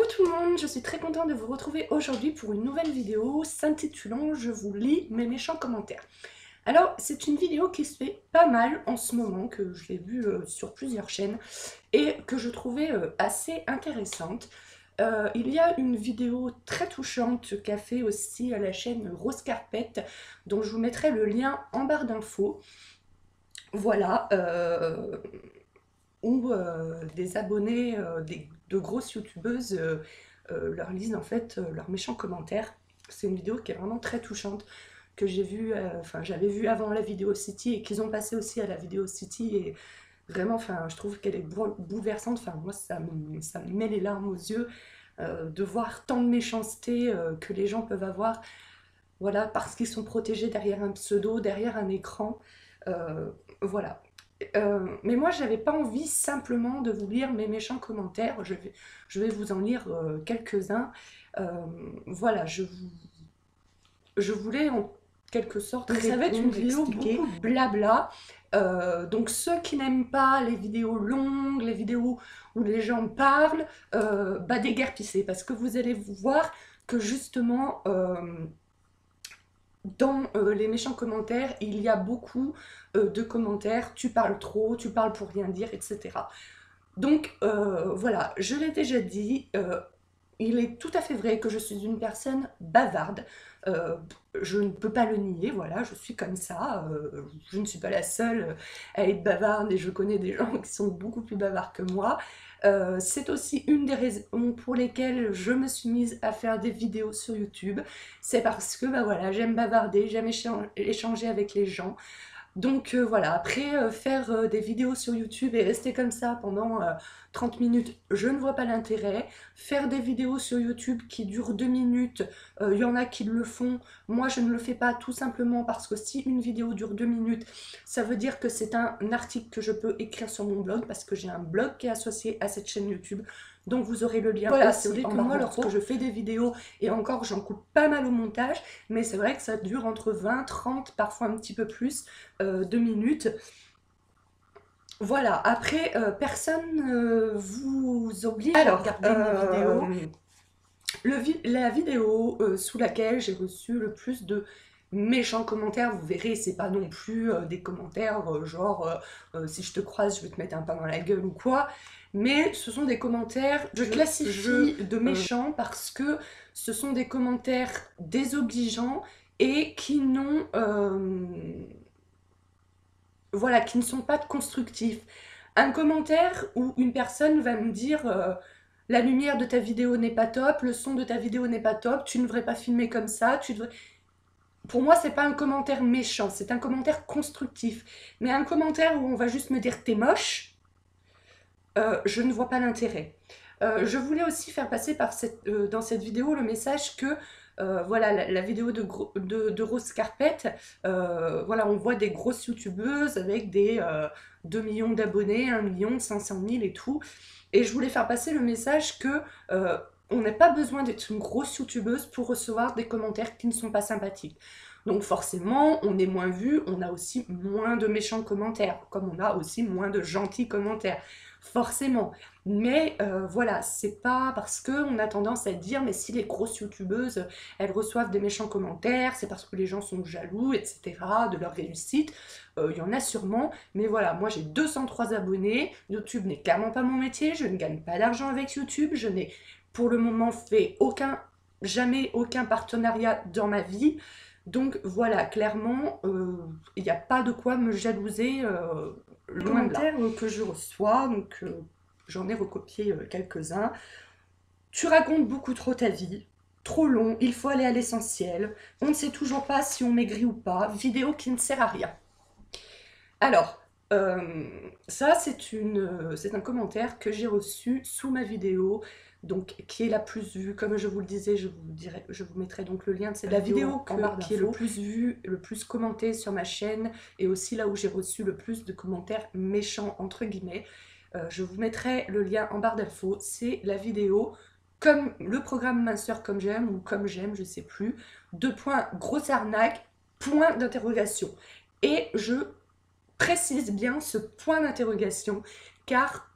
tout le monde, je suis très contente de vous retrouver aujourd'hui pour une nouvelle vidéo s'intitulant « Je vous lis mes méchants commentaires ». Alors, c'est une vidéo qui se fait pas mal en ce moment, que je l'ai vue sur plusieurs chaînes et que je trouvais assez intéressante. Il y a une vidéo très touchante qu'a fait aussi la chaîne Rose Carpet, dont je vous mettrai le lien en barre d'infos. Voilà, où des abonnés de grosses youtubeuses leur lisent en fait leurs méchants commentaires. C'est une vidéo qui est vraiment très touchante, que j'ai vue, enfin j'avais vue avant la Vidéo City et qu'ils ont passé aussi à la Vidéo City, et vraiment, enfin je trouve qu'elle est bouleversante. Enfin moi ça me met les larmes aux yeux de voir tant de méchanceté que les gens peuvent avoir, voilà, parce qu'ils sont protégés derrière un pseudo, derrière un écran, voilà. Mais moi, j'avais pas envie simplement de vous lire mes méchants commentaires. Je vais vous en lire quelques-uns. Voilà, je voulais en quelque sorte Donc ça va être une vidéo expliquer. beaucoup Blabla. Donc ceux qui n'aiment pas les vidéos longues, les vidéos où les gens parlent, bah déguerpissez, parce que vous allez voir que justement dans les méchants commentaires, il y a beaucoup de commentaires, tu parles trop, tu parles pour rien dire, etc. Donc voilà, je l'ai déjà dit, il est tout à fait vrai que je suis une personne bavarde. Je ne peux pas le nier, voilà, je suis comme ça. Je ne suis pas la seule à être bavarde, et je connais des gens qui sont beaucoup plus bavards que moi. C'est aussi une des raisons pour lesquelles je me suis mise à faire des vidéos sur YouTube. C'est parce que bah voilà, j'aime bavarder, j'aime échanger avec les gens. Donc voilà, après faire des vidéos sur YouTube et rester comme ça pendant 30 minutes, je ne vois pas l'intérêt. Faire des vidéos sur YouTube qui durent 2 minutes, il y en a qui le font. Moi, je ne le fais pas, tout simplement parce que si une vidéo dure 2 minutes, ça veut dire que c'est un article que je peux écrire sur mon blog, parce que j'ai un blog qui est associé à cette chaîne YouTube. Donc vous aurez le lien. Voilà, c'est vrai que moi, lorsque je fais des vidéos, et encore j'en coupe pas mal au montage, mais c'est vrai que ça dure entre 20, 30, parfois un petit peu plus, 2 minutes. Voilà, après, personne vous oblige à regarder mes vidéos. La vidéo sous laquelle j'ai reçu le plus de méchants commentaires, vous verrez, c'est pas non plus des commentaires genre si je te croise, je vais te mettre un pain dans la gueule ou quoi, mais ce sont des commentaires, je classifie de méchants parce que ce sont des commentaires désobligeants et qui n'ont voilà, qui ne sont pas constructifs. Un commentaire où une personne va me dire la lumière de ta vidéo n'est pas top, le son de ta vidéo n'est pas top, tu ne devrais pas filmer comme ça, tu devrais... Pour moi, c'est pas un commentaire méchant, c'est un commentaire constructif. Mais un commentaire où on va juste me dire t'es moche, je ne vois pas l'intérêt. Je voulais aussi faire passer dans cette vidéo le message que voilà, la vidéo de Rose Carpet, voilà, on voit des grosses youtubeuses avec des 2 millions d'abonnés, 1 500 000 et tout. Et je voulais faire passer le message que on n'a pas besoin d'être une grosse youtubeuse pour recevoir des commentaires qui ne sont pas sympathiques. Donc forcément, on est moins vu, on a aussi moins de méchants commentaires, comme on a aussi moins de gentils commentaires, forcément. Mais voilà, c'est pas parce qu'on a tendance à dire mais si les grosses youtubeuses, elles reçoivent des méchants commentaires, c'est parce que les gens sont jaloux, etc., de leur réussite. Il y en a sûrement, mais voilà, moi j'ai 203 abonnés, YouTube n'est clairement pas mon métier, je ne gagne pas d'argent avec YouTube, je n'ai pour le moment fait jamais aucun partenariat dans ma vie. Donc voilà, clairement, il n'y a pas de quoi me jalouser, loin de là. Que je reçois, donc j'en ai recopié quelques-uns. Tu racontes beaucoup trop ta vie, trop long, il faut aller à l'essentiel, on ne sait toujours pas si on maigrit ou pas, vidéo qui ne sert à rien. Alors, ça c'est un commentaire que j'ai reçu sous ma vidéo, donc qui est la plus vue. Comme je vous le disais, je vous mettrai donc le lien de cette vidéo qui est le plus vue, le plus commentée sur ma chaîne, et aussi là où j'ai reçu le plus de commentaires méchants entre guillemets. Je vous mettrai le lien en barre d'infos. C'est la vidéo comme le programme Minceur comme j'aime, ou comme j'aime, je sais plus, 2 points, grosse arnaque, point d'interrogation. Et je précise bien ce point d'interrogation, car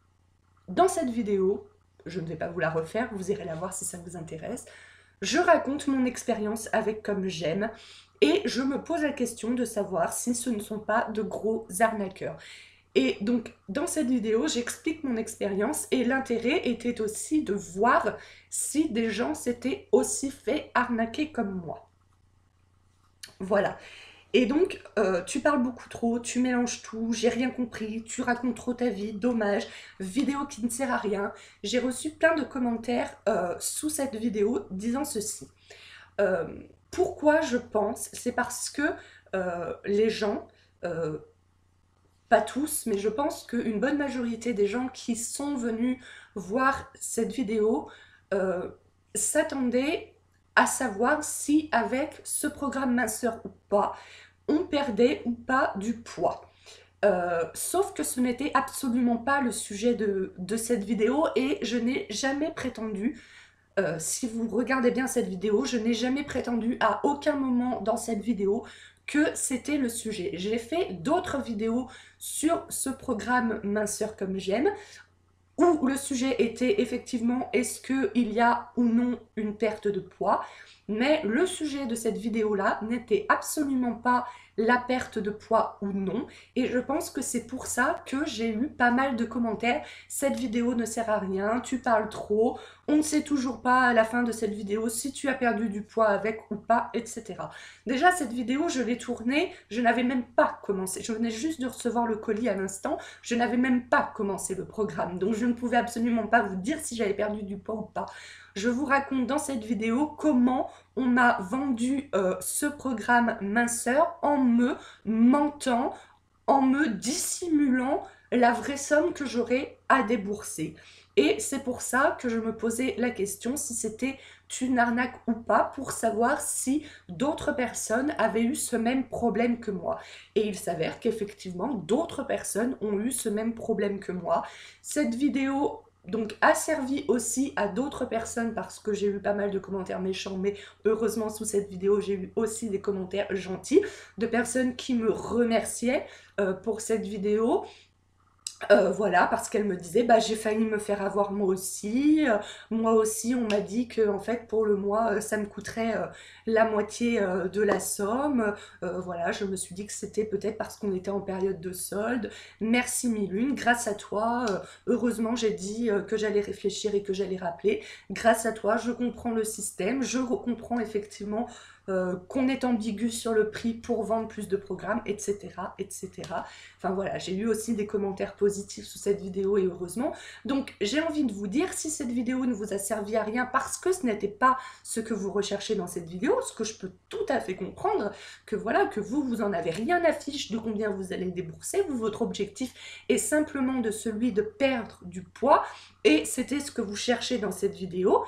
dans cette vidéo, je ne vais pas vous la refaire, vous irez la voir si ça vous intéresse. Je raconte mon expérience avec Comme J'aime et je me pose la question de savoir si ce ne sont pas de gros arnaqueurs. Et donc, dans cette vidéo, j'explique mon expérience et l'intérêt était aussi de voir si des gens s'étaient aussi fait arnaquer comme moi. Voilà. Et donc, tu parles beaucoup trop, tu mélanges tout, j'ai rien compris, tu racontes trop ta vie, dommage, vidéo qui ne sert à rien. J'ai reçu plein de commentaires sous cette vidéo disant ceci. Euh, Pourquoi je pense? C'est parce que les gens... pas tous, mais je pense qu'une bonne majorité des gens qui sont venus voir cette vidéo euh, s'attendaient à savoir si avec ce programme minceur ou pas, on perdait ou pas du poids. Sauf que ce n'était absolument pas le sujet de cette vidéo et je n'ai jamais prétendu, si vous regardez bien cette vidéo, je n'ai jamais prétendu à aucun moment dans cette vidéo que c'était le sujet. J'ai fait d'autres vidéos sur ce programme Minceur Comme J'aime où le sujet était effectivement est-ce qu'il y a ou non une perte de poids, mais le sujet de cette vidéo-là n'était absolument pas la perte de poids ou non, et je pense que c'est pour ça que j'ai eu pas mal de commentaires. Cette vidéo ne sert à rien, tu parles trop, on ne sait toujours pas à la fin de cette vidéo si tu as perdu du poids avec ou pas, etc. Déjà, cette vidéo, je l'ai tournée, je n'avais même pas commencé, je venais juste de recevoir le colis à l'instant, je n'avais même pas commencé le programme, donc je ne pouvais absolument pas vous dire si j'avais perdu du poids ou pas. Je vous raconte dans cette vidéo comment on m'a vendu ce programme minceur en me mentant, en me dissimulant la vraie somme que j'aurais à débourser. Et c'est pour ça que je me posais la question si c'était une arnaque ou pas, pour savoir si d'autres personnes avaient eu ce même problème que moi. Et il s'avère qu'effectivement, d'autres personnes ont eu ce même problème que moi. Cette vidéo donc a servi aussi à d'autres personnes parce que j'ai eu pas mal de commentaires méchants, mais heureusement sous cette vidéo j'ai eu aussi des commentaires gentils de personnes qui me remerciaient pour cette vidéo. Voilà, parce qu'elle me disait, bah, j'ai failli me faire avoir moi aussi. Moi aussi, on m'a dit que en fait, pour le mois, ça me coûterait la moitié de la somme. Voilà, je me suis dit que c'était peut-être parce qu'on était en période de solde. Merci Milune, grâce à toi. Heureusement, j'ai dit que j'allais réfléchir et que j'allais rappeler. Grâce à toi, je comprends le système. Je comprends effectivement qu'on est ambigu sur le prix pour vendre plus de programmes, etc., etc. Enfin voilà, j'ai eu aussi des commentaires positifs sous cette vidéo et heureusement. Donc j'ai envie de vous dire, si cette vidéo ne vous a servi à rien parce que ce n'était pas ce que vous recherchez dans cette vidéo, ce que je peux tout à fait comprendre, que voilà, que vous en avez rien à fiche de combien vous allez débourser, votre objectif est simplement de celui de perdre du poids et c'était ce que vous cherchez dans cette vidéo.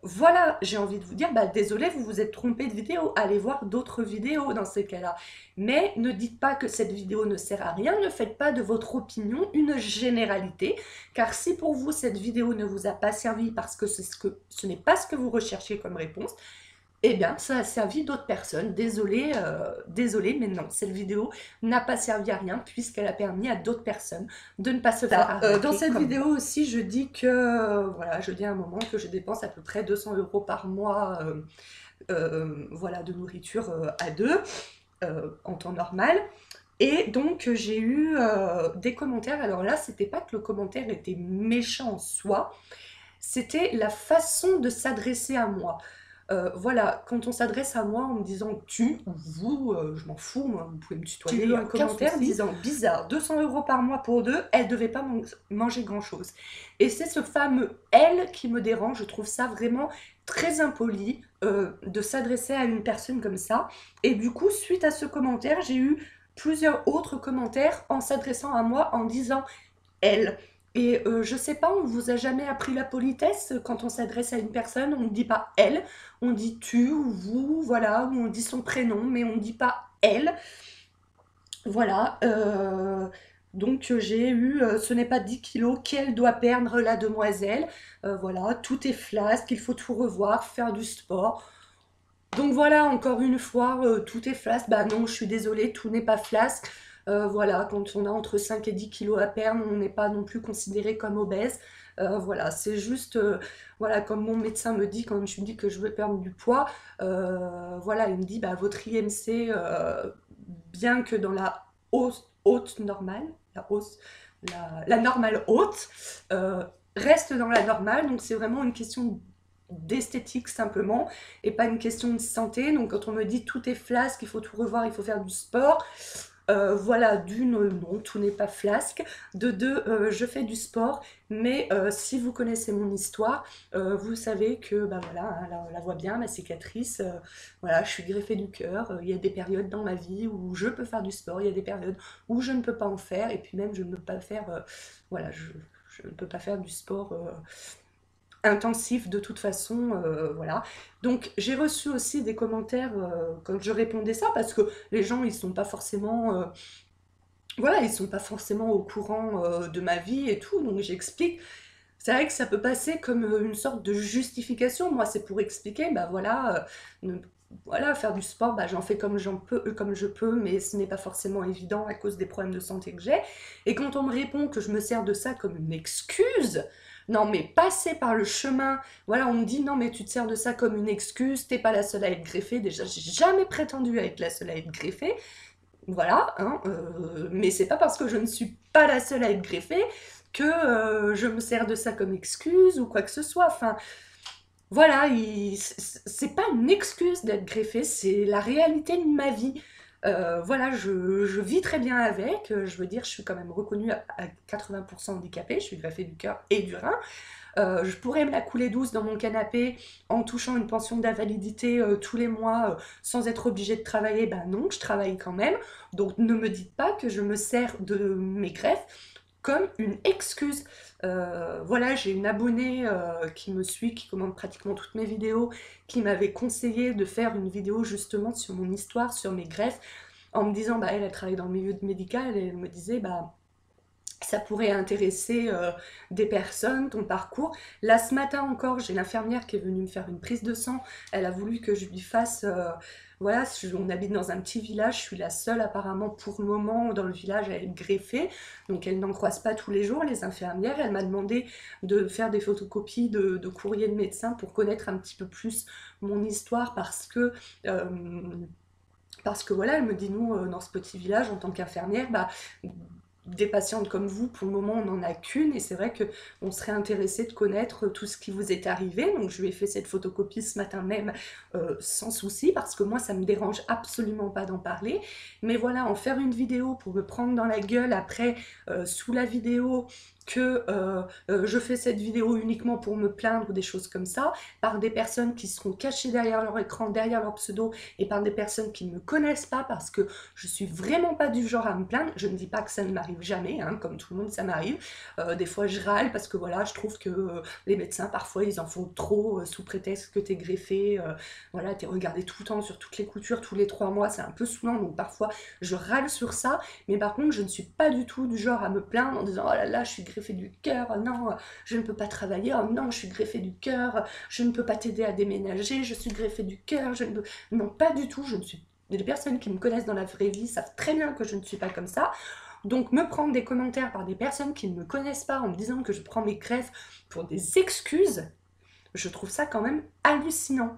Voilà, j'ai envie de vous dire, bah désolé, vous vous êtes trompé de vidéo, allez voir d'autres vidéos dans ces cas-là. Mais ne dites pas que cette vidéo ne sert à rien, ne faites pas de votre opinion une généralité, car si pour vous cette vidéo ne vous a pas servi parce que ce n'est pas ce que vous recherchez comme réponse, eh bien, ça a servi d'autres personnes. Désolée, désolée, mais non, cette vidéo n'a pas servi à rien puisqu'elle a permis à d'autres personnes de ne pas se faire arnaquer. Dans cette vidéo aussi, je dis que, voilà, je dis à un moment que je dépense à peu près 200 € par mois, voilà, de nourriture à deux, en temps normal. Et donc, j'ai eu des commentaires. Alors là, c'était pas que le commentaire était méchant en soi, c'était la façon de s'adresser à moi. Voilà, quand on s'adresse à moi en me disant tu ou vous, je m'en fous, moi, vous pouvez me tutoyer. J'ai eu un commentaire disant bizarre, 200 € par mois pour deux, elle devait pas manger grand chose. Et c'est ce fameux elle qui me dérange, je trouve ça vraiment très impoli de s'adresser à une personne comme ça. Et du coup, suite à ce commentaire, j'ai eu plusieurs autres commentaires en s'adressant à moi en disant elle. Et je sais pas, on vous a jamais appris la politesse quand on s'adresse à une personne, on ne dit pas elle, on dit tu ou vous, voilà, ou on dit son prénom, mais on ne dit pas elle. Voilà, donc j'ai eu, ce n'est pas 10 kilos qu'elle doit perdre la demoiselle, voilà, tout est flasque, il faut tout revoir, faire du sport. Donc voilà, encore une fois, tout est flasque, bah non, je suis désolée, tout n'est pas flasque. Voilà, quand on a entre 5 et 10 kilos à perdre, on n'est pas non plus considéré comme obèse. Voilà, c'est juste, voilà, comme mon médecin me dit quand je lui dis que je veux perdre du poids, voilà, il me dit, bah, votre IMC, bien que dans la hausse haute normale, la normale haute, euh, reste dans la normale, donc c'est vraiment une question d'esthétique simplement, et pas une question de santé. Donc quand on me dit tout est flasque, il faut tout revoir, il faut faire du sport, voilà, d'une, non, tout n'est pas flasque. De deux, je fais du sport, mais si vous connaissez mon histoire, vous savez que, bah voilà, hein, la voit bien, ma cicatrice, voilà, je suis greffée du cœur. Il y a des périodes dans ma vie où je peux faire du sport, il y a des périodes où je ne peux pas en faire, et puis même je ne peux pas faire, voilà, je ne peux pas faire du sport intensif de toute façon, voilà. Donc j'ai reçu aussi des commentaires quand je répondais ça, parce que les gens ils sont pas forcément voilà, ils sont pas forcément au courant de ma vie et tout, donc j'explique. C'est vrai que ça peut passer comme une sorte de justification. Moi, c'est pour expliquer, bah voilà, voilà, faire du sport, bah, j'en fais comme comme je peux, mais ce n'est pas forcément évident à cause des problèmes de santé que j'ai. Et quand on me répond que je me sers de ça comme une excuse, non mais passer par le chemin, voilà, on me dit non mais tu te sers de ça comme une excuse, t'es pas la seule à être greffée. Déjà, j'ai jamais prétendu à être la seule à être greffée. Voilà, hein, mais c'est pas parce que je ne suis pas la seule à être greffée que je me sers de ça comme excuse ou quoi que ce soit. Enfin, voilà, c'est pas une excuse d'être greffée, c'est la réalité de ma vie. Voilà, je vis très bien avec. Je veux dire, je suis quand même reconnue à 80% handicapée. Je suis greffée du cœur et du rein. Je pourrais me la couler douce dans mon canapé en touchant une pension d'invalidité tous les mois sans être obligée de travailler. Ben non, je travaille quand même. Donc ne me dites pas que je me sers de mes greffes comme une excuse. Voilà, j'ai une abonnée qui me suit, qui commande pratiquement toutes mes vidéos, qui m'avait conseillé de faire une vidéo justement sur mon histoire, sur mes greffes, en me disant, bah elle travaille dans le milieu médical, et elle me disait, bah ça pourrait intéresser des personnes, ton parcours. Là, ce matin encore, j'ai l'infirmière qui est venue me faire une prise de sang. Elle a voulu que je lui fasse... voilà, on habite dans un petit village, je suis la seule apparemment pour le moment dans le village à être greffée. Donc elle n'en croise pas tous les jours, les infirmières. Elle m'a demandé de faire des photocopies de courriers de médecins pour connaître un petit peu plus mon histoire, parce que voilà, elle me dit, nous, dans ce petit village, en tant qu'infirmière, bah, des patientes comme vous, pour le moment, on n'en a qu'une, et c'est vrai qu'on serait intéressé de connaître tout ce qui vous est arrivé. Donc je lui ai fait cette photocopie ce matin même sans souci, parce que moi, ça me dérange absolument pas d'en parler. Mais voilà, en faire une vidéo pour me prendre dans la gueule après, sous la vidéo, que je fais cette vidéo uniquement pour me plaindre ou des choses comme ça, par des personnes qui seront cachées derrière leur écran, derrière leur pseudo, et par des personnes qui ne me connaissent pas, parce que je suis vraiment pas du genre à me plaindre. Je ne dis pas que ça ne m'arrive jamais, hein, comme tout le monde ça m'arrive. Des fois je râle parce que voilà, je trouve que les médecins parfois ils en font trop sous prétexte que t'es greffé, voilà, t'es regardé tout le temps sur toutes les coutures, tous les 3 mois, c'est un peu saoulant, donc parfois je râle sur ça. Mais par contre je ne suis pas du tout du genre à me plaindre en disant oh là là je suis greffée du cœur, oh non je ne peux pas travailler, oh non je suis greffée du cœur, je ne peux pas t'aider à déménager, je suis greffée du cœur, je ne peux... Non, pas du tout, je ne suis... Les personnes qui me connaissent dans la vraie vie savent très bien que je ne suis pas comme ça. Donc me prendre des commentaires par des personnes qui ne me connaissent pas en me disant que je prends mes greffes pour des excuses, je trouve ça quand même hallucinant.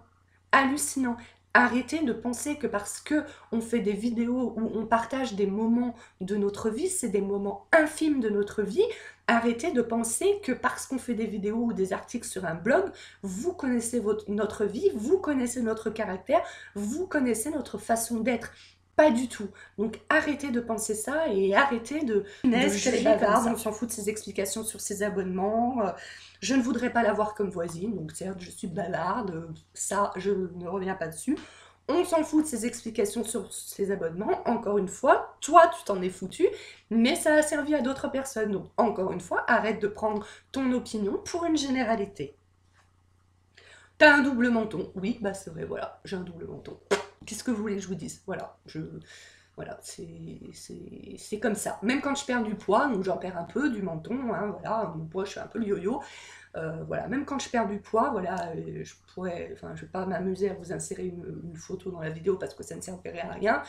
Hallucinant. Arrêtez de penser que parce que on fait des vidéos où on partage des moments de notre vie, c'est des moments infimes de notre vie. Arrêtez de penser que parce qu'on fait des vidéos ou des articles sur un blog, vous connaissez notre vie, vous connaissez notre caractère, vous connaissez notre façon d'être. Pas du tout. Donc arrêtez de penser ça et arrêtez de juger bavarde. On s'en fout de ses explications sur ses abonnements. Je ne voudrais pas l'avoir comme voisine, donc certes je suis bavarde, ça je ne reviens pas dessus. On s'en fout de ses explications sur ses abonnements, encore une fois, toi tu t'en es foutu, mais ça a servi à d'autres personnes. Donc encore une fois, arrête de prendre ton opinion pour une généralité. T'as un double menton. Oui, bah c'est vrai, voilà, j'ai un double menton. Qu'est-ce que vous voulez que je vous dise? Voilà, voilà, c'est comme ça. Même quand je perds du poids, donc j'en perds un peu du menton, hein, voilà, mon poids, je suis un peu le yo-yo. Voilà, même quand je perds du poids, voilà, je pourrais, enfin, je vais pas m'amuser à vous insérer une photo dans la vidéo parce que ça ne servirait à rien.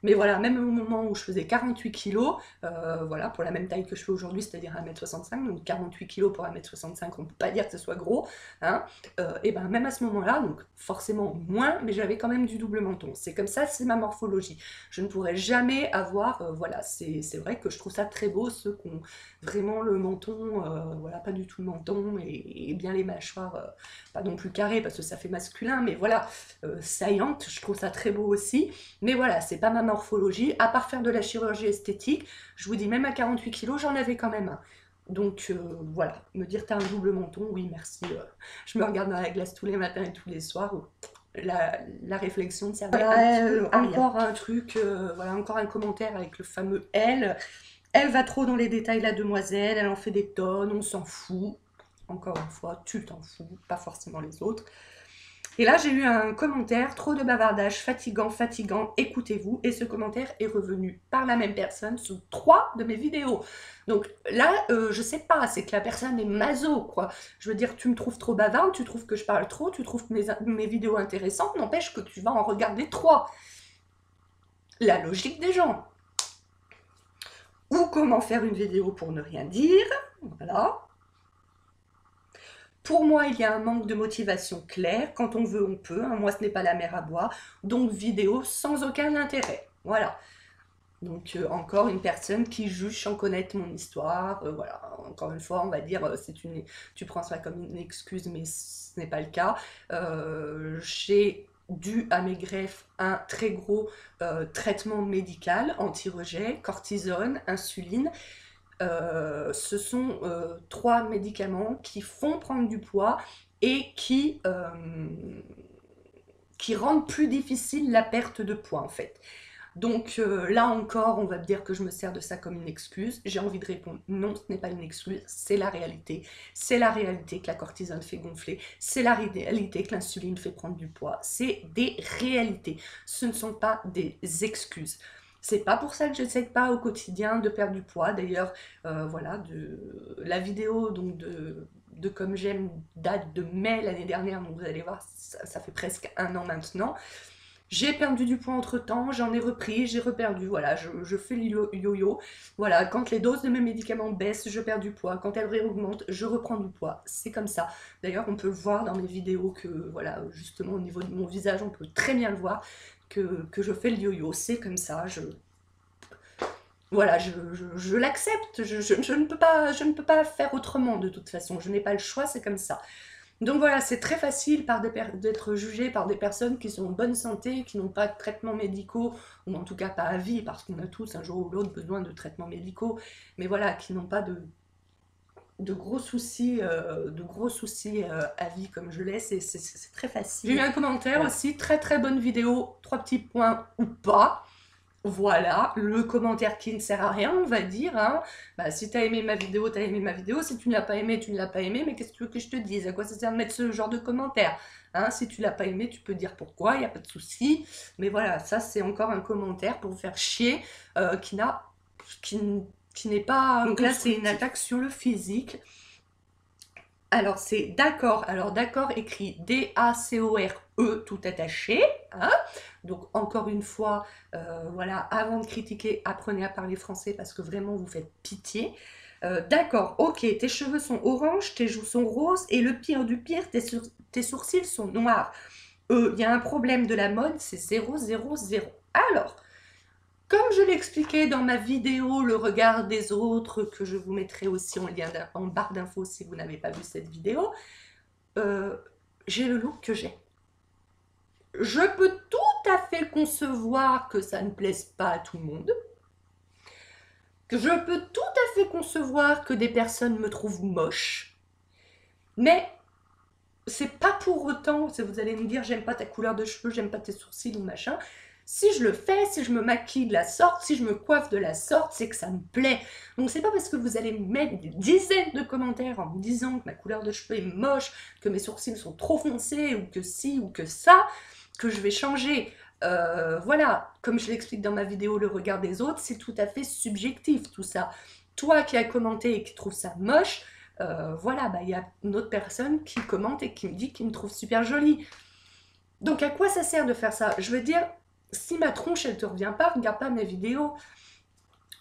Mais voilà, même au moment où je faisais 48 kilos, voilà, pour la même taille que je fais aujourd'hui, c'est-à-dire 1m65, donc 48 kilos pour 1m65, on ne peut pas dire que ce soit gros, hein, et ben même à ce moment-là, donc forcément moins, mais j'avais quand même du double menton. C'est comme ça, c'est ma morphologie. Je ne pourrais jamais avoir, voilà, c'est vrai que je trouve ça très beau, ceux qui ont vraiment le menton, voilà, pas du tout le menton, et bien les mâchoires, pas non plus carrées, parce que ça fait masculin, mais voilà, saillantes, je trouve ça très beau aussi. Mais voilà, c'est pas ma morphologie, à part faire de la chirurgie esthétique, je vous dis, même à 48 kilos, j'en avais quand même un. Donc voilà, me dire t'as un double menton, oui merci, je me regarde dans la glace tous les matins et tous les soirs, la réflexion ne servait voilà, encore un truc, voilà, encore un commentaire avec le fameux elle. Elle va trop dans les détails, la demoiselle, elle en fait des tonnes, on s'en fout. Encore une fois, tu t'en fous, pas forcément les autres. Et là, j'ai eu un commentaire, trop de bavardage, fatigant, fatigant, écoutez-vous. Et ce commentaire est revenu par la même personne sous 3 de mes vidéos. Donc là, je sais pas, c'est que la personne est maso, quoi. Je veux dire, tu me trouves trop bavarde, tu trouves que je parle trop, tu trouves mes vidéos intéressantes, n'empêche que tu vas en regarder 3. La logique des gens. Ou comment faire une vidéo pour ne rien dire, voilà. Pour moi, il y a un manque de motivation claire. Quand on veut, on peut. Hein. Moi, ce n'est pas la mer à boire. Donc, vidéo sans aucun intérêt. Voilà. Donc, encore une personne qui juge sans connaître mon histoire. Voilà. Encore une fois, on va dire, tu prends ça comme une excuse, mais ce n'est pas le cas. J'ai dû à mes greffes un très gros traitement médical, anti-rejet, cortisone, insuline. Ce sont 3 médicaments qui font prendre du poids et qui rendent plus difficile la perte de poids en fait. Donc là encore, on va me dire que je me sers de ça comme une excuse. J'ai envie de répondre non, ce n'est pas une excuse, c'est la réalité. C'est la réalité que la cortisone fait gonfler, c'est la réalité que l'insuline fait prendre du poids. C'est des réalités, ce ne sont pas des excuses. C'est pas pour ça que j'essaie pas au quotidien de perdre du poids. D'ailleurs, voilà, la vidéo donc de Comme J'aime date de mai l'année dernière, donc vous allez voir, ça fait presque 1 an maintenant. J'ai perdu du poids entre temps, j'en ai repris, j'ai reperdu, voilà, je fais le yo-yo. Voilà, quand les doses de mes médicaments baissent, je perds du poids, quand elles réaugmentent, je reprends du poids, c'est comme ça. D'ailleurs, on peut le voir dans mes vidéos que, voilà, justement au niveau de mon visage, on peut très bien le voir, que je fais le yo-yo, c'est comme ça, voilà, je l'accepte, je ne peux pas faire autrement de toute façon, je n'ai pas le choix, c'est comme ça. Donc voilà, c'est très facile d'être jugé par des personnes qui sont en bonne santé, qui n'ont pas de traitements médicaux, ou en tout cas pas à vie, parce qu'on a tous un jour ou l'autre besoin de traitements médicaux, mais voilà, qui n'ont pas de gros soucis, à vie comme je l'ai, c'est très facile. J'ai eu un commentaire aussi, très très bonne vidéo, 3 petits points ou pas. Voilà, le commentaire qui ne sert à rien, on va dire. Hein. Bah, si t'as aimé ma vidéo, t'as aimé ma vidéo. Si tu ne l'as pas aimé, tu ne l'as pas aimé. Mais qu'est-ce que tu veux que je te dise? À quoi ça sert de mettre ce genre de commentaire? Hein, si tu l'as pas aimé, tu peux dire pourquoi, il n'y a pas de souci. Mais voilà, ça c'est encore un commentaire pour vous faire chier, qui n'est pas... Donc là, c'est une attaque sur le physique. Alors c'est d'accord, écrit D-A-C-O-R-E tout attaché, hein. Donc encore une fois, voilà, avant de critiquer, apprenez à parler français parce que vraiment vous faites pitié. D'accord, ok, tes cheveux sont orange, tes joues sont roses et le pire du pire, tes sourcils sont noirs. Il y a un problème de la mode, c'est 0, 0, 0. Alors, comme je l'expliquais dans ma vidéo Le regard des autres, que je vous mettrai aussi en lien en barre d'infos si vous n'avez pas vu cette vidéo, j'ai le look que j'ai. Je peux tout à fait concevoir que ça ne plaise pas à tout le monde, que je peux tout à fait concevoir que des personnes me trouvent moche, mais c'est pas pour autant, vous allez me dire j'aime pas ta couleur de cheveux, j'aime pas tes sourcils ou machin. Si je le fais, si je me maquille de la sorte, si je me coiffe de la sorte, c'est que ça me plaît. Donc c'est pas parce que vous allez me mettre des dizaines de commentaires en me disant que ma couleur de cheveux est moche, que mes sourcils sont trop foncés, ou que ci, ou que ça, que je vais changer. Voilà, comme je l'explique dans ma vidéo Le regard des autres, c'est tout à fait subjectif tout ça. Toi qui as commenté et qui trouve ça moche, voilà, bah, y a une autre personne qui commente et qui me dit qu'il me trouve super jolie. Donc à quoi ça sert de faire ça? Je veux dire, si ma tronche, elle te revient pas, regarde pas mes vidéos.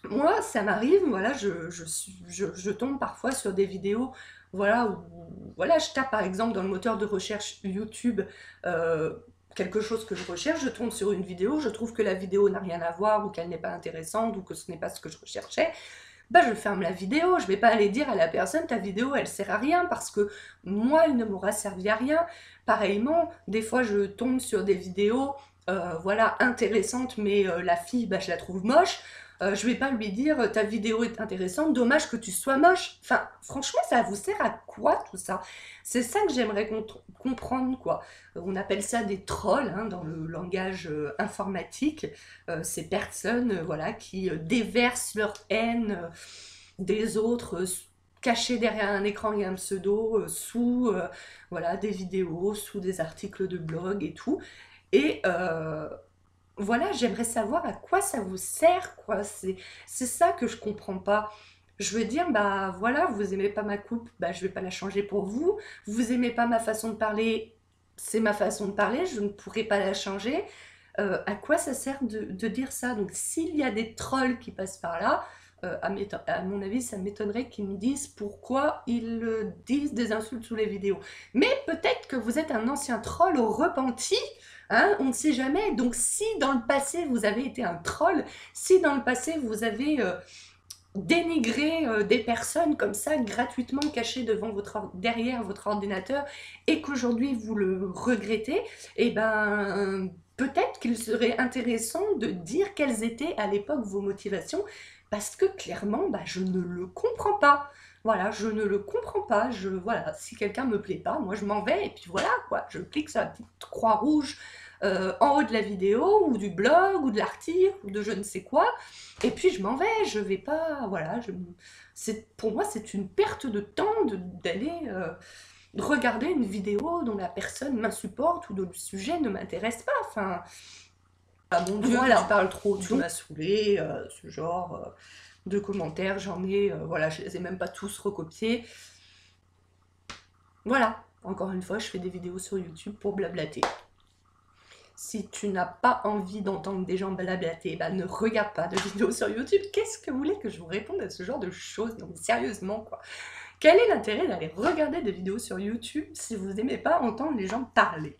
Moi, ça m'arrive, voilà, je tombe parfois sur des vidéos, voilà, où, voilà, je tape par exemple dans le moteur de recherche YouTube quelque chose que je recherche, je tombe sur une vidéo, je trouve que la vidéo n'a rien à voir ou qu'elle n'est pas intéressante ou que ce n'est pas ce que je recherchais, bah je ferme la vidéo, je vais pas aller dire à la personne ta vidéo elle sert à rien parce que moi elle ne m'aura servi à rien. Pareillement, des fois je tombe sur des vidéos voilà intéressantes mais la fille bah, je la trouve moche. Je vais pas lui dire ta vidéo est intéressante, dommage que tu sois moche. Enfin, franchement, ça vous sert à quoi tout ça? C'est ça que j'aimerais comprendre, quoi. On appelle ça des trolls hein, dans le langage informatique. Ces personnes voilà, qui déversent leur haine des autres, cachés derrière un écran et un pseudo, sous voilà, des vidéos, sous des articles de blog et tout. Et voilà, j'aimerais savoir à quoi ça vous sert, quoi. C'est ça que je comprends pas. Je veux dire, bah voilà, vous aimez pas ma coupe, bah je vais pas la changer pour vous. Vous aimez pas ma façon de parler, c'est ma façon de parler, je ne pourrai pas la changer. À quoi ça sert de dire ça? Donc s'il y a des trolls qui passent par là, à mon avis, ça m'étonnerait qu'ils me disent pourquoi ils disent des insultes sous les vidéos. Mais peut-être que vous êtes un ancien troll repenti, hein, on ne sait jamais. Donc si dans le passé vous avez été un troll, si dans le passé vous avez dénigrer des personnes comme ça gratuitement cachées derrière votre ordinateur et qu'aujourd'hui vous le regrettez, et ben peut-être qu'il serait intéressant de dire quelles étaient à l'époque vos motivations parce que clairement bah, je ne le comprends pas. Voilà, je ne le comprends pas. Voilà, si quelqu'un me plaît pas, moi je m'en vais et puis voilà quoi. Je clique sur la petite croix rouge en haut de la vidéo ou du blog ou de l'article ou de je ne sais quoi. Et puis je m'en vais, je vais pas, voilà, pour moi c'est une perte de temps d'aller regarder une vidéo dont la personne m'insupporte ou dont le sujet ne m'intéresse pas, enfin, ah mon Dieu, voilà. Tu parles trop, tu m'as saoulé, ce genre de commentaires, j'en ai, voilà, je les ai même pas tous recopiés. Voilà, encore une fois, je fais des vidéos sur YouTube pour blablater. Si tu n'as pas envie d'entendre des gens blablater, bah ne regarde pas de vidéos sur YouTube. Qu'est-ce que vous voulez que je vous réponde à ce genre de choses? Non, sérieusement, quoi. Quel est l'intérêt d'aller regarder des vidéos sur YouTube si vous n'aimez pas entendre les gens parler?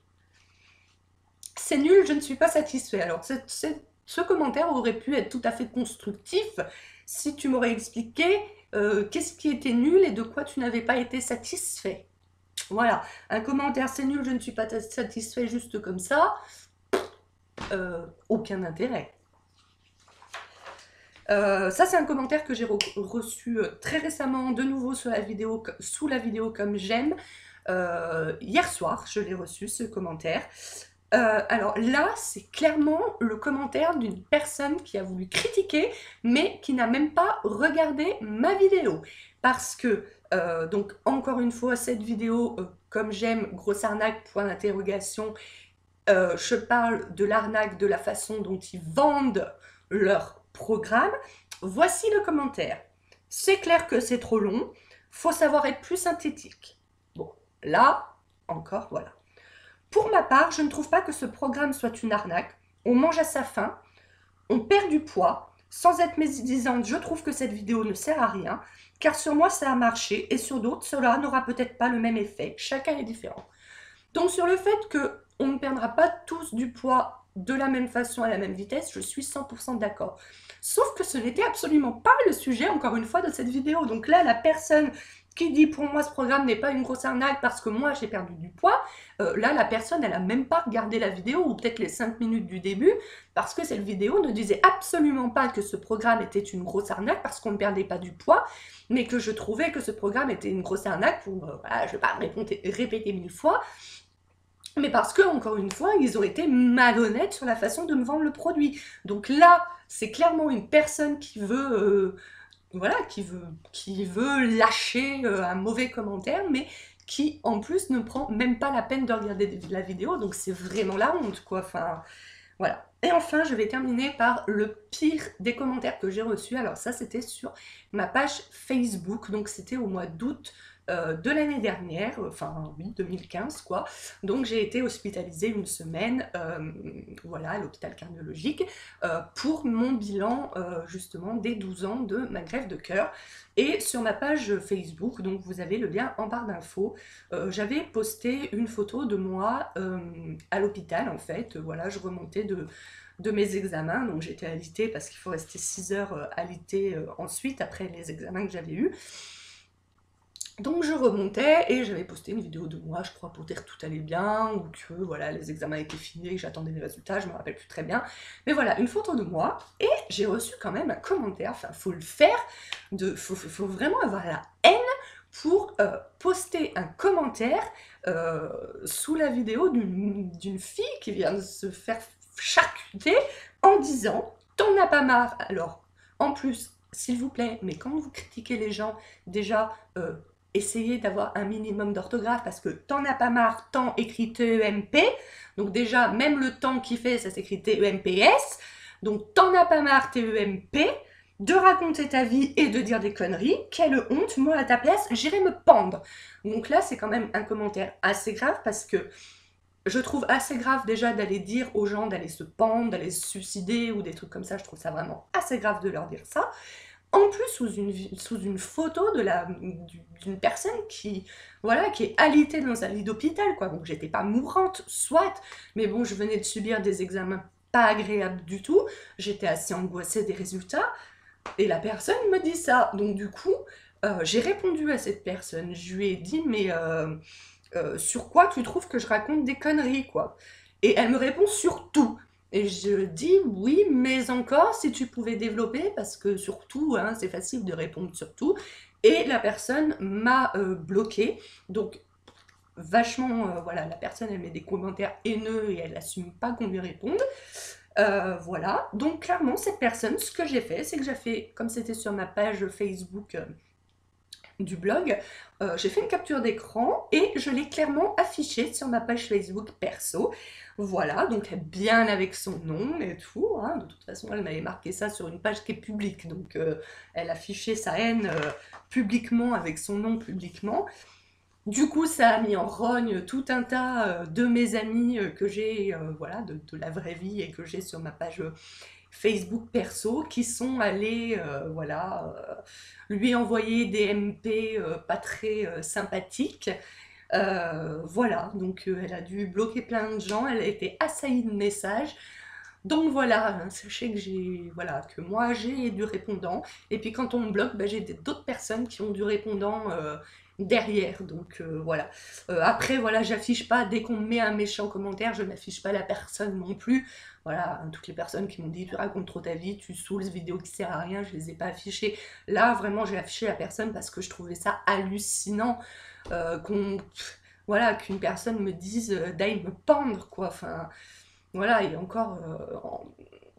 C'est nul, je ne suis pas satisfait. Alors, ce commentaire aurait pu être tout à fait constructif si tu m'aurais expliqué qu'est-ce qui était nul et de quoi tu n'avais pas été satisfait. Voilà, un commentaire c'est nul, je ne suis pas satisfait juste comme ça, aucun intérêt. Ça c'est un commentaire que j'ai reçu très récemment de nouveau sous la vidéo comme j'aime. Hier soir je l'ai reçu ce commentaire. Alors là c'est clairement le commentaire d'une personne qui a voulu critiquer mais qui n'a même pas regardé ma vidéo parce que donc encore une fois cette vidéo comme j'aime grosse arnaque point d'interrogation, je parle de l'arnaque, de la façon dont ils vendent leur programme. Voici le commentaire. C'est clair que c'est trop long, faut savoir être plus synthétique. Bon, là, encore, voilà. Pour ma part, je ne trouve pas que ce programme soit une arnaque. On mange à sa faim, on perd du poids. Sans être médisante, je trouve que cette vidéo ne sert à rien, car sur moi ça a marché et sur d'autres, cela n'aura peut-être pas le même effet. Chacun est différent. Donc sur le fait qu'on ne perdra pas tous du poids de la même façon à la même vitesse, je suis 100% d'accord. Sauf que ce n'était absolument pas le sujet, encore une fois, de cette vidéo. Donc là, la personne qui dit pour moi ce programme n'est pas une grosse arnaque parce que moi j'ai perdu du poids, là la personne elle a même pas regardé la vidéo ou peut-être les 5 minutes du début parce que cette vidéo ne disait absolument pas que ce programme était une grosse arnaque parce qu'on ne perdait pas du poids, mais que je trouvais que ce programme était une grosse arnaque pour, voilà, je vais pas répéter 1000 fois, mais parce que, encore une fois, ils ont été malhonnêtes sur la façon de me vendre le produit. Donc là, c'est clairement une personne qui veut, voilà, qui veut lâcher un mauvais commentaire, mais qui, en plus, ne prend même pas la peine de regarder la vidéo, donc c'est vraiment la honte, quoi. Enfin, voilà. Et enfin, je vais terminer par le pire des commentaires que j'ai reçus. Alors ça, c'était sur ma page Facebook, donc c'était au mois d'août de l'année dernière, enfin oui, 2015 quoi. Donc j'ai été hospitalisée une semaine, voilà, à l'hôpital cardiologique, pour mon bilan justement des 12 ans de ma greffe de cœur. Et sur ma page Facebook, donc vous avez le lien en barre d'infos, j'avais posté une photo de moi à l'hôpital en fait. Voilà, je remontais de mes examens, donc j'étais alitée parce qu'il faut rester 6 heures alitée ensuite après les examens que j'avais eus. Donc je remontais et j'avais posté une vidéo de moi, je crois, pour dire que tout allait bien, ou que voilà, les examens étaient finis et que j'attendais les résultats, je me rappelle plus très bien. Mais voilà, une photo de moi, et j'ai reçu quand même un commentaire, enfin faut le faire, faut vraiment avoir la haine pour poster un commentaire sous la vidéo d'une fille qui vient de se faire charcuter en disant « T'en as pas marre ?» Alors, en plus, s'il vous plaît, mais quand vous critiquez les gens, déjà, essayez d'avoir un minimum d'orthographe parce que t'en as pas marre, temps écrit T-E-M-P, donc déjà, même le temps qu'il fait, ça s'écrit T-E-M-P-S, donc t'en as pas marre, T-E-M-P, de raconter ta vie et de dire des conneries, quelle honte, moi à ta place, j'irais me pendre. Donc là, c'est quand même un commentaire assez grave parce que je trouve assez grave déjà d'aller dire aux gens d'aller se pendre, d'aller se suicider ou des trucs comme ça, je trouve ça vraiment assez grave de leur dire ça. En plus, sous une photo d'une personne qui, voilà, qui est alitée dans un lit d'hôpital, quoi. Donc j'étais pas mourante, soit, mais bon, je venais de subir des examens pas agréables du tout, j'étais assez angoissée des résultats, et la personne me dit ça. Donc du coup, j'ai répondu à cette personne, je lui ai dit, mais sur quoi tu trouves que je raconte des conneries, quoi? Et elle me répond sur tout. Et je dis oui, mais encore, si tu pouvais développer, parce que surtout, hein, c'est facile de répondre sur tout. Et la personne m'a bloqué. Donc, vachement, voilà, la personne, elle met des commentaires haineux et elle n'assume pas qu'on lui réponde. Voilà, donc clairement, cette personne, ce que j'ai fait, c'est que j'ai fait, comme c'était sur ma page Facebook du blog, j'ai fait une capture d'écran et je l'ai clairement affiché sur ma page Facebook perso. Voilà, donc bien avec son nom et tout, hein. De toute façon elle m'avait marqué ça sur une page qui est publique, donc elle affichait sa haine publiquement avec son nom publiquement. Du coup, ça a mis en rogne tout un tas de mes amis que j'ai, voilà, de la vraie vie et que j'ai sur ma page Facebook perso, qui sont allés, voilà, lui envoyer des MP pas très sympathiques. Voilà, donc elle a dû bloquer plein de gens, elle a été assaillie de messages. Donc voilà, hein, sachez que voilà, que moi j'ai du répondant, et puis quand on me bloque, bah, j'ai d'autres personnes qui ont du répondant derrière, donc voilà. Après, voilà, j'affiche pas, dès qu'on me met un méchant commentaire, je n'affiche pas la personne non plus. Voilà, hein, toutes les personnes qui m'ont dit tu racontes trop ta vie, tu saoules, vidéo qui sert à rien, je les ai pas affichées. Là, vraiment, j'ai affiché la personne parce que je trouvais ça hallucinant voilà, qu'une personne me dise d'aller me pendre, quoi. Enfin, voilà, et encore,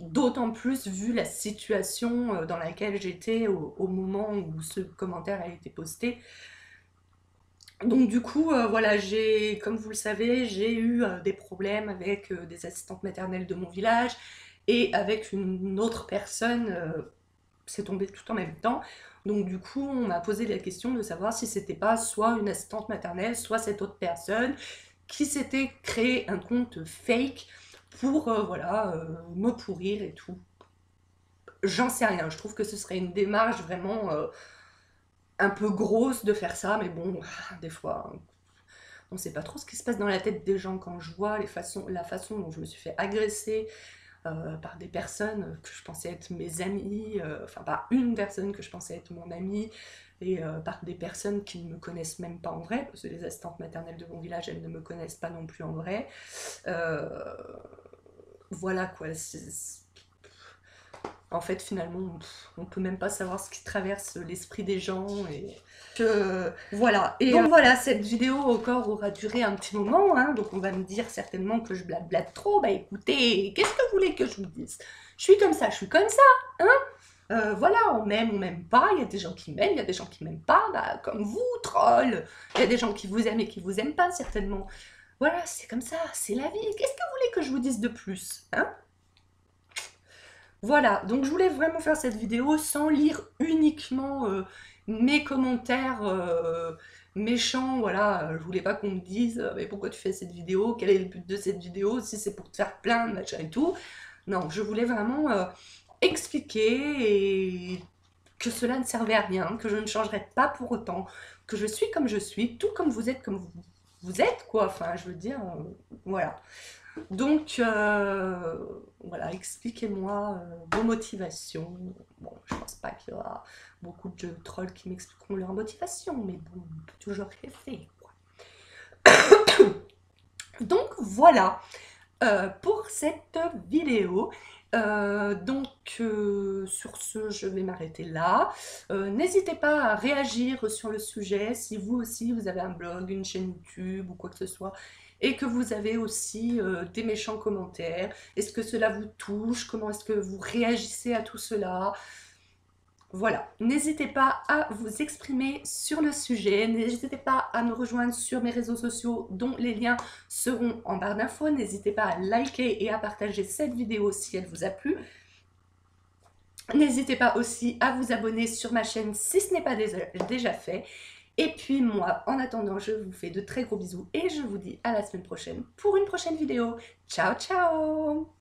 d'autant plus vu la situation dans laquelle j'étais au moment où ce commentaire a été posté. Donc du coup, voilà, comme vous le savez, j'ai eu des problèmes avec des assistantes maternelles de mon village et avec une autre personne, c'est tombé tout en même temps. Donc du coup, on m'a posé la question de savoir si c'était pas soit une assistante maternelle, soit cette autre personne qui s'était créé un compte fake pour, voilà, me pourrir et tout. J'en sais rien, je trouve que ce serait une démarche vraiment un peu grosse de faire ça, mais bon, des fois, on sait pas trop ce qui se passe dans la tête des gens quand je vois la façon dont je me suis fait agresser par des personnes que je pensais être mes amis, enfin par une personne que je pensais être mon amie, et par des personnes qui ne me connaissent même pas en vrai, parce que les assistantes maternelles de mon village, elles ne me connaissent pas non plus en vrai. Voilà quoi, en fait finalement on peut même pas savoir ce qui traverse l'esprit des gens, et voilà. Et donc voilà, cette vidéo encore aura duré un petit moment, hein, donc on va me dire certainement que je blablate trop. Bah écoutez, qu'est-ce que vous voulez que je vous dise? Je suis comme ça, hein. Voilà, on m'aime pas, il y a des gens qui m'aiment, il y a des gens qui m'aiment pas, bah comme vous, troll. Il y a des gens qui vous aiment et qui vous aiment pas, certainement. Voilà, c'est comme ça, c'est la vie. Qu'est-ce que vous voulez que je vous dise de plus, hein? Voilà, donc je voulais vraiment faire cette vidéo sans lire uniquement mes commentaires méchants, voilà, je voulais pas qu'on me dise mais pourquoi tu fais cette vidéo, quel est le but de cette vidéo, si c'est pour te faire plaindre, machin et tout. Non, je voulais vraiment expliquer et que cela ne servait à rien, que je ne changerais pas pour autant, que je suis comme je suis, tout comme vous êtes, quoi, enfin, je veux dire, voilà. Donc, voilà, expliquez-moi vos motivations. Bon, je pense pas qu'il y aura beaucoup de trolls qui m'expliqueront leur motivation, mais bon, on peut toujours rêver, quoi. Donc, voilà pour cette vidéo. Sur ce, je vais m'arrêter là. N'hésitez pas à réagir sur le sujet si vous aussi vous avez un blog, une chaîne YouTube ou quoi que ce soit et que vous avez aussi des méchants commentaires. Est-ce que cela vous touche? Comment est-ce que vous réagissez à tout cela? Voilà, n'hésitez pas à vous exprimer sur le sujet, n'hésitez pas à me rejoindre sur mes réseaux sociaux dont les liens seront en barre d'infos, n'hésitez pas à liker et à partager cette vidéo si elle vous a plu. N'hésitez pas aussi à vous abonner sur ma chaîne si ce n'est pas déjà fait. Et puis moi, en attendant, je vous fais de très gros bisous et je vous dis à la semaine prochaine pour une prochaine vidéo. Ciao, ciao!